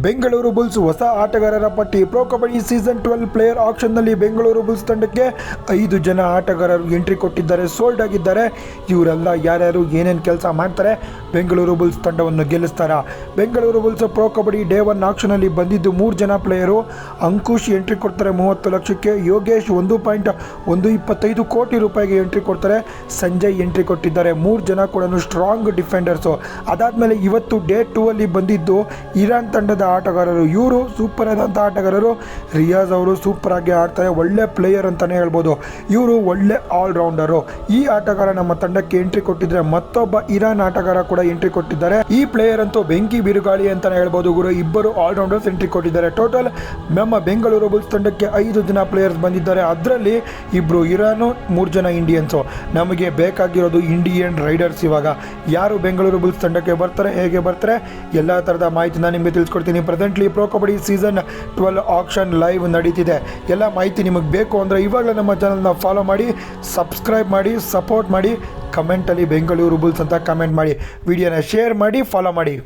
Bengaluru Bulls ಹೊಸ ಆಟಗಾರರ ಪಟ್ಟಿ. ಪ್ರೊ ಕಬಡ್ಡಿ ಸೀಸನ್ 12 ಪ್ಲೇಯರ್ ಆಕ್ಷನ್ನಲ್ಲಿ ಬೆಂಗಳೂರು ಬುಲ್ಸ್ ತಂಡಕ್ಕೆ 5 ಜನ ಆಟಗಾರರು ಎಂಟ್ರಿ ಕೊಟ್ಟಿದ್ದಾರೆ, ಸೋಲ್ಡ್ ಆಗಿದ್ದಾರೆ. ಇವರೆಲ್ಲ ಯಾರ್ಯಾರು ಏನೇನು ಕೆಲಸ ಮಾಡ್ತಾರೆ, ಬೆಂಗಳೂರು ಬುಲ್ಸ್ ತಂಡವನ್ನು ಗೆಲ್ಲಿಸ್ತಾರ? Bengaluru Bulls Pro Kabaddi day 1 ಆಕ್ಷನಲ್ಲಿ ಬಂದಿದ್ದು 3 ಜನ ಪ್ಲೇಯರು. ಅಂಕುಶ್ ಎಂಟ್ರಿ ಕೊಡ್ತಾರೆ 30 ಲಕ್ಷಕ್ಕೆ, ಯೋಗೇಶ್ 1.125 ಕೋಟಿ ರೂಪಾಯಿಗೆ ಎಂಟ್ರಿ ಕೊಡ್ತಾರೆ, ಸಂಜಯ್ ಎಂಟ್ರಿ ಕೊಟ್ಟಿದ್ದಾರೆ. 3 ಜನ ಕೂಡ ಸ್ಟ್ರಾಂಗ್ ಡಿಫೆಂಡರ್ಸು. ಅದಾದಮೇಲೆ ಇವತ್ತು ಡೇ 2 ಅಲ್ಲಿ ಬಂದಿದ್ದು ಇರಾನ್ ತಂಡದ ಆಟಗಾರರು. ಇವರು ಸೂಪರ್ ಆದಂಥ ಆಟಗಾರರು. ರಿಯಾಜ್ ಅವರು ಸೂಪರ್ ಆಗಿ ಆಡ್ತಾರೆ, ಒಳ್ಳೆ ಪ್ಲೇಯರ್ ಅಂತಾನೆ ಹೇಳ್ಬೋದು. ಇವರು ಒಳ್ಳೆ ಆಲ್ರೌಂಡರು. ಈ ಆಟಗಾರ ನಮ್ಮ ತಂಡಕ್ಕೆ ಎಂಟ್ರಿ ಕೊಟ್ಟಿದ್ರೆ ಮತ್ತೊಬ್ಬ ಇರಾನ್ ಆಟಗಾರ ಕೂಡ ಎಂಟ್ರಿ ಕೊಟ್ಟಿದ್ದಾರೆ. ಈ ಪ್ಲೇಯರ್ ಅಂತೂ ಬೆಂಕಿ ಬಿರುಗಾಳಿ ಅಂತಾನೆ ಹೇಳ್ಬೋದು ಗುರು. ಇಬ್ಬರು ಆಲ್ರೌಂಡರ್ಸ್ ಎಂಟ್ರಿ ಕೊಟ್ಟಿದ್ದಾರೆ. ಟೋಟಲ್ ನಮ್ಮ ಬೆಂಗಳೂರು ಬುಲ್ಸ್ ತಂಡಕ್ಕೆ 5 ಜನ ಪ್ಲೇಯರ್ಸ್ ಬಂದಿದ್ದಾರೆ. ಅದರಲ್ಲಿ ಇಬ್ಬರು ಇರಾನು, 3 ಜನ ಇಂಡಿಯನ್ಸು. ನಮಗೆ ಬೇಕಾಗಿರೋದು ಇಂಡಿಯನ್ ರೈಡರ್ಸ್. ಇವಾಗ ಯಾರು ಬೆಂಗಳೂರು ಬುಲ್ಸ್ ತಂಡಕ್ಕೆ ಬರ್ತಾರೆ, ಹೇಗೆ ಬರ್ತಾರೆ, ಎಲ್ಲ ಥರದ ಮಾಹಿತಿ ನಾನು ನಿಮಗೆ ತಿಳಿಸ್ಕೊಡ್ತೀನಿ. Presently pro kabaddi season 12 auction live ನಡೀತಿದೆ. ಎಲ್ಲ ಮಾಹಿತಿ ನಿಮಗೆ ಬೇಕು ಅಂದರೆ ಇವಾಗಲೇ ನಮ್ಮ ಚಾನಲ್ನ ಫಾಲೋ ಮಾಡಿ, ಸಬ್ಸ್ಕ್ರೈಬ್ ಮಾಡಿ, ಸಪೋರ್ಟ್ ಮಾಡಿ. ಕಮೆಂಟಲ್ಲಿ ಬೆಂಗಳೂರು ಬುಲ್ಸ್ ಅಂತ ಕಮೆಂಟ್ ಮಾಡಿ, ವಿಡಿಯೋನ ಶೇರ್ ಮಾಡಿ, ಫಾಲೋ ಮಾಡಿ.